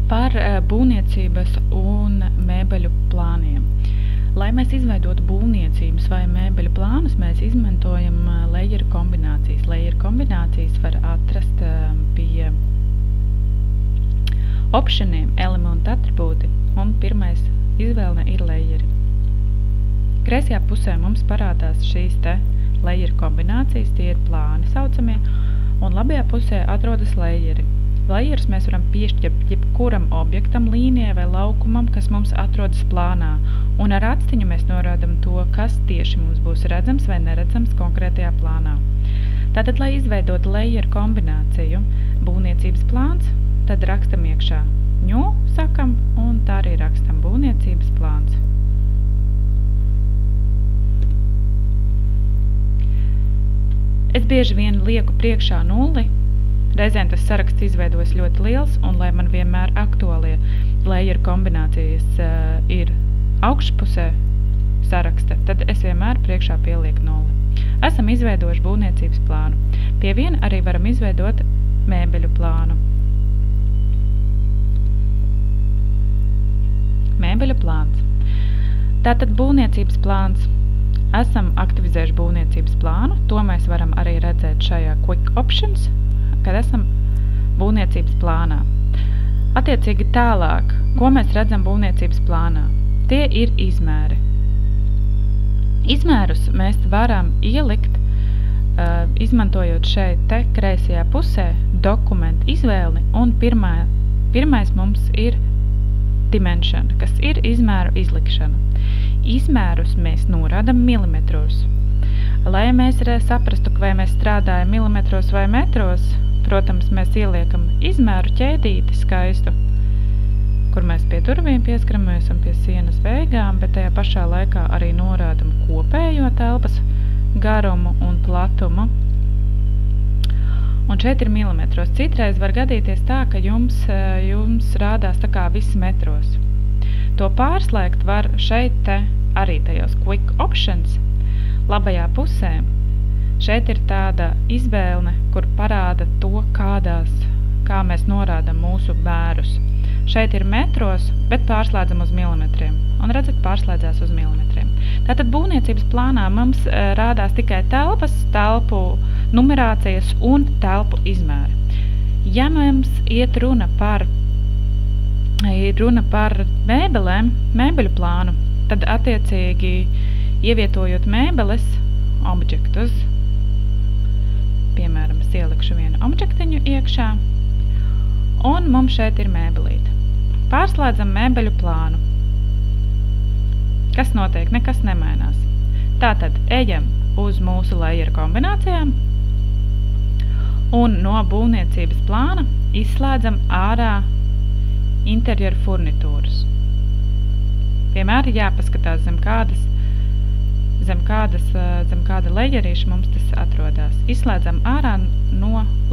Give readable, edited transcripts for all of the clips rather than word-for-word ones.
Par būvniecības un mēbeļu plāniem. Lai mēs izveidotu būvniecības vai mēbeļu plānus, mēs izmantojam layeru kombinācijas. Layeru kombinācijas var atrast pie optioniem, elementi atribūti, un pirmais izvēle ir layeri. Kreisajā pusē mums parādās šīs te layeru kombinācijas, tie ir plāni saucamie, un labajā pusē atrodas layeri. Layerus mēs varam piešķirt jebkuram objektam, līnijai vai laukumam, kas mums atrodas plānā, un ar atstiņu mēs norādam to, kas tieši mums būs redzams vai neredzams konkrētajā plānā. Tātad, lai izveidotu layeru kombināciju, būvniecības plāns, tad rakstam iekšā new, sakam, un tā arī rakstam būvniecības plāns. Es bieži vien lieku priekšā nulli. Reizēm tas saraksts izveidojas ļoti liels, un lai man vienmēr aktuālie layeru kombinācijas ir augšpusē saraksta, tad es vienmēr priekšā pielieku nulli. Esam izveidojuši būvniecības plānu. Pie viena arī varam izveidot mēbeļu plānu. Mēbeļu plāns. Tātad būvniecības plāns. Esam aktivizējuši būvniecības plānu, to mēs varam arī redzēt šajā Quick Options, kad esam būvniecības plānā. Attiecīgi tālāk, ko mēs redzam būvniecības plānā? Tie ir izmēri. Izmērus mēs varam ielikt, izmantojot šeit te kreisajā pusē dokumentu izvēli, un pirmais mums ir dimension, kas ir izmēru izlikšana. Izmērus mēs norādam milimetros. Lai mēs saprastu, vai mēs strādājam milimetros vai metros, protams, mēs ieliekam izmēru ķēdīti skaistu, kur mēs pie durvīm pieskaramies un pie sienas beigām, bet tajā pašā laikā arī norādam kopējo telpas garumu un platumu. Un šeit ir milimetros. Citreiz var gadīties tā, ka jums rādās tā kā viss metros. To pārslēgt var šeit te arī tajos Quick Options labajā pusē. Šeit ir tāda izvēle, kur parāda to, kā mēs norādam mūsu mērus. Šeit ir metros, bet pārslēdzam uz milimetriem. Un redzat, pārslēdzās uz milimetriem. Tātad būvniecības plānā mums rādās tikai telpas, telpu numerācijas un telpu izmēri. Ja mums iet runa par mēbelēm, mēbeļu plānu, tad attiecīgi ievietojot mēbeles objektus, piemēram, es ielikšu vienu objektiņu iekšā, un mums šeit ir mēbelīte. Pārslēdzam mēbeļu plānu. Kas notiek? Nekas nemainās. Tātad ejam uz mūsu layeru kombinācijām, un no būvniecības plāna izslēdzam ārā interjeru furnitūras. Vienmēr ir jāpaskatās zem kāda layerīša mums tas atrodas. Izslēdzam ārā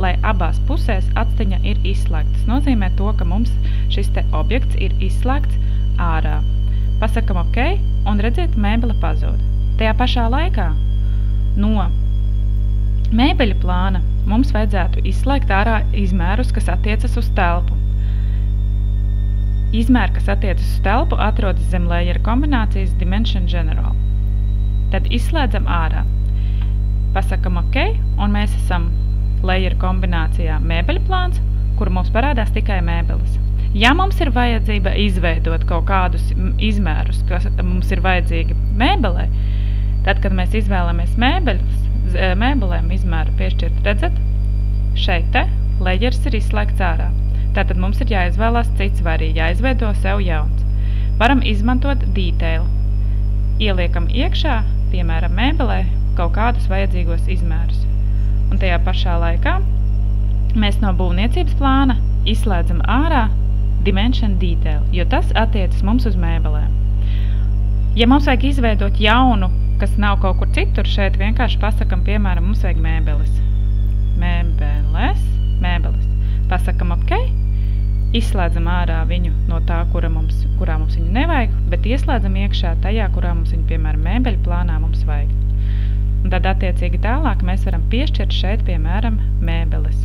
lai abās pusēs atstiņa ir izslēgta. Tas nozīmē to, ka mums šis te objekts ir izslēgts ārā. Pasakam OK, un redziet, mēbele pazūd. Tajā pašā laikā no mēbeļu plāna mums vajadzētu izslēgt ārā izmērus, kas attiecas uz telpu. Izmēri, kas attiecas uz telpu, atrodas zem layeru kombinācijas Dimension General. Tad izslēdzam ārā. Pasakam OK, un mēs esam layeru kombinācijā mēbeļu plāns, kur mums parādās tikai mēbeles. Ja mums ir vajadzība izveidot kaut kādus izmērus, kas mums ir vajadzīgi mēbelē, tad, kad mēs izvēlamies mēbelēm izmēru piešķirt, redzat, šeit te layers ir izslēgts ārā. Tātad mums ir jāizvēlās cits vai arī jāizveido sev jauns. Varam izmantot detail. Ieliekam iekšā, piemēram, mēbelē, kaut kādus vajadzīgos izmērus. Un tajā pašā laikā mēs no būvniecības plāna izslēdzam ārā Dimension Detail, jo tas attiecas mums uz mēbelēm. Ja mums vajag izveidot jaunu, kas nav kaut kur citur, šeit vienkārši pasakam, piemēram, mums vajag mēbeles. Mēbeles. Pasakam OK, izslēdzam ārā viņu no tā, kurā mums viņu nevajag, bet ieslēdzam iekšā tajā, kurā mums viņu, piemēram, mēbeļu plānā mums vajag. Un tad attiecīgi tālāk mēs varam piešķirt šeit, piemēram, mēbeles.